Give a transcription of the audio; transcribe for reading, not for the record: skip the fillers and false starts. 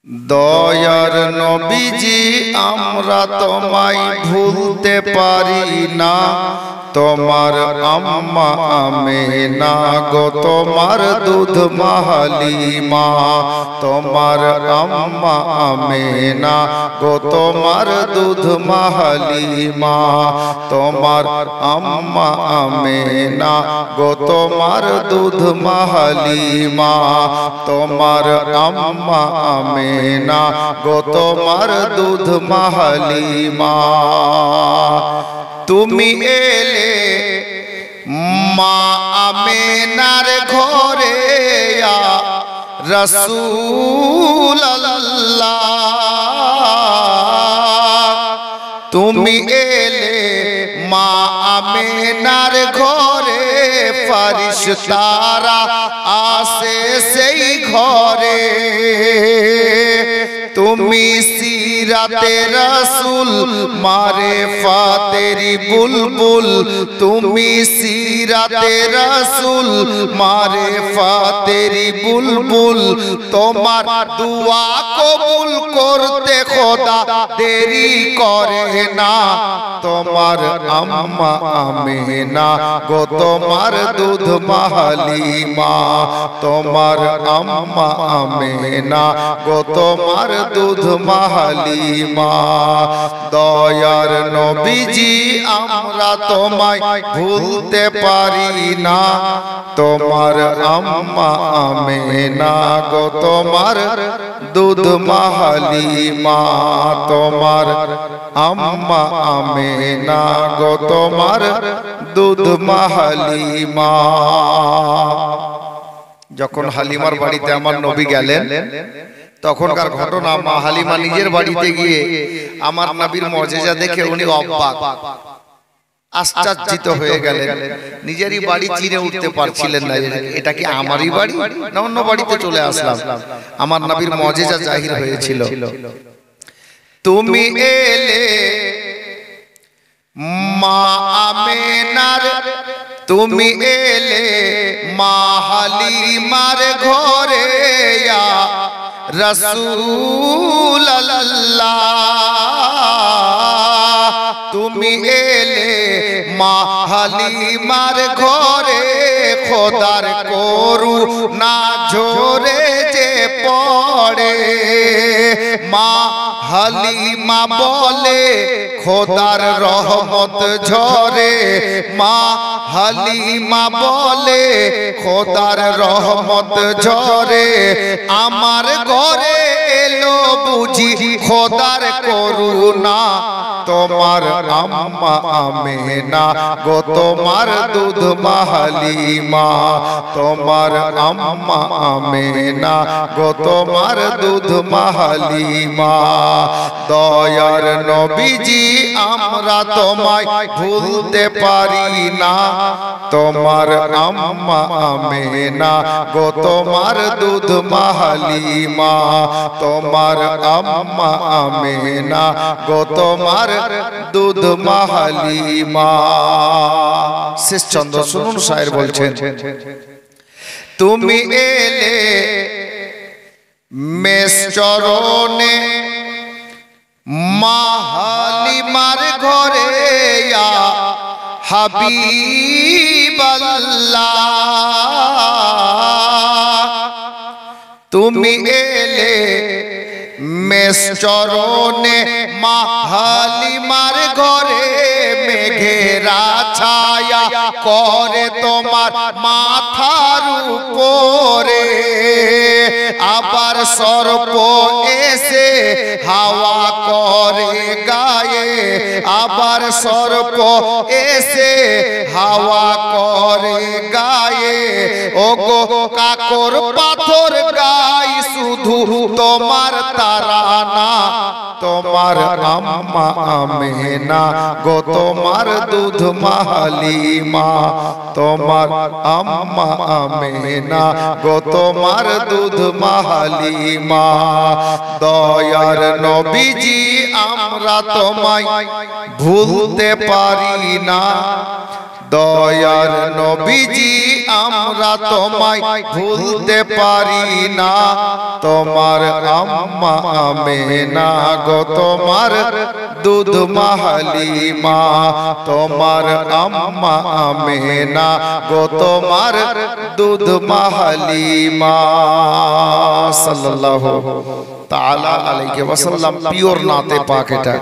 দয়ার নবীজি আমরা তোমায় ভুলতে পারি না। তোমার আম্মা আমেনা গো তোমার দুধ মাহালিমা। তোমার আম্মা আমেনা গো তোমার দুধ মাহালিমা। তোমার আম্মা আমেনা গো তোমার দুধ মাহালিমা। তোমার আম্মা আমেনা গো তোমার দুধ মাহালিমা। তুমি এলে মা আমেনার ঘরে ইয়া রাসূলুল্লাহ। তুমি এলে মা আমেনার ঘরে ফেরেশতারা আসে সেই ঘরে। তুমি সিরাতে রাসূল মারিফাতেরি বুলবুল। তুমি সিরাতে রাসূল মারিফাতেরি বুলবুল। তোমার দুয়া কবুল করতে খোদা দেরি করে না। তোমার আম্মা আমেনা গো তোমার দুধ মাহালিমা। তোমার আম্মা আমেনা গো তোমার দুধ মাহালিমা। দয়ার নবীজি আমরা তোমায় ভুলতে পারি না। তোমার আম্মা আমেনা গো তোমার দুধ মাহালিমা। তোমার আম্মা আমেনা গো তোমার দুধ মাহালিমা। যখন হালিমার বাড়িতে আমার নবী গেলেন তখনকার ঘটনা, মা হালিমা নিজের বাড়িতে গিয়ে আমার নবীর মুজিজা দেখে উনি অবাক আশ্চর্যিত হয়ে গেলেন। নিজেরই বাড়ি চিনে উঠতে পারছিলেন না, এটা কি আমারই বাড়ি না অন্য বাড়িতে চলে আসলাম। আমার নবীর মুজিজা জাহির হয়েছিল। তুমি এলে মা আমেনার, তুমি এলে মা হালিমার ঘরে ইয়া রাসূলুল্লাহ। তুমি এলে মা হালিমার ঘরে খোদার করুণা ঝরে যে পড়ে। মা হালিমা বলে খোদার রহমত ঝরে। মা হালিমা বলে খোদার রহমত ঝরে। আমার ঘরে এলো বুঝি খোদার করুণা। তোমার আম্মা আমেনা গো তোমার দুধ মাহালিমা। তোমার আম্মা আমেনা গো তোমার দুধ মাহালিমা। দয়ার নবীজি আমরা তোমায় ভুলতে পারি না। তোমার আম্মা আমেনা গো তোমার দুধ মাহালিমা। তোমার আম্মা আমেনা গো তোমার দুধ মাহালিমা। শেষ চন্দ্র শুনুন, শায়ের বলছেন, তুমি এলে মেষ চরণে মা হালিমার ঘরে ইয়া হাবিবাল্লাহ। তুমি এলে মেষ চরণে মা হালিমার ঘরে। মেঘেরা ছায়া করে তোমার মাথার উপরে। আবার সর্প এসে হাওয়া করে গায়ে। আবার সর্প এসে হাওয়া করে গায়ে। ওগো কাকর পাথর গাই শুধু তোমার তারানা। তোমার আম্মা আমেনা গো তোমার দুধ মাহালিমা। তোমার আম্মা আমেনা গো তোমার দুধ মাহালিমা। দয়ার নবীজি আমরা তোমায় ভুলতে পারি না। দয়ার নবীজি আমরা তোমায় ভুলতে পারি না, তোমার আম্মা আমেনা গো তোমার দুধ মা হালিমা, তোমার আম্মা আমেনা গো তোমার দুধ মা হালিমা সাল্লাল্লাহু তাআলা আলাইহি ওয়াসাল্লাম। পিওর নাতে পাক এটা।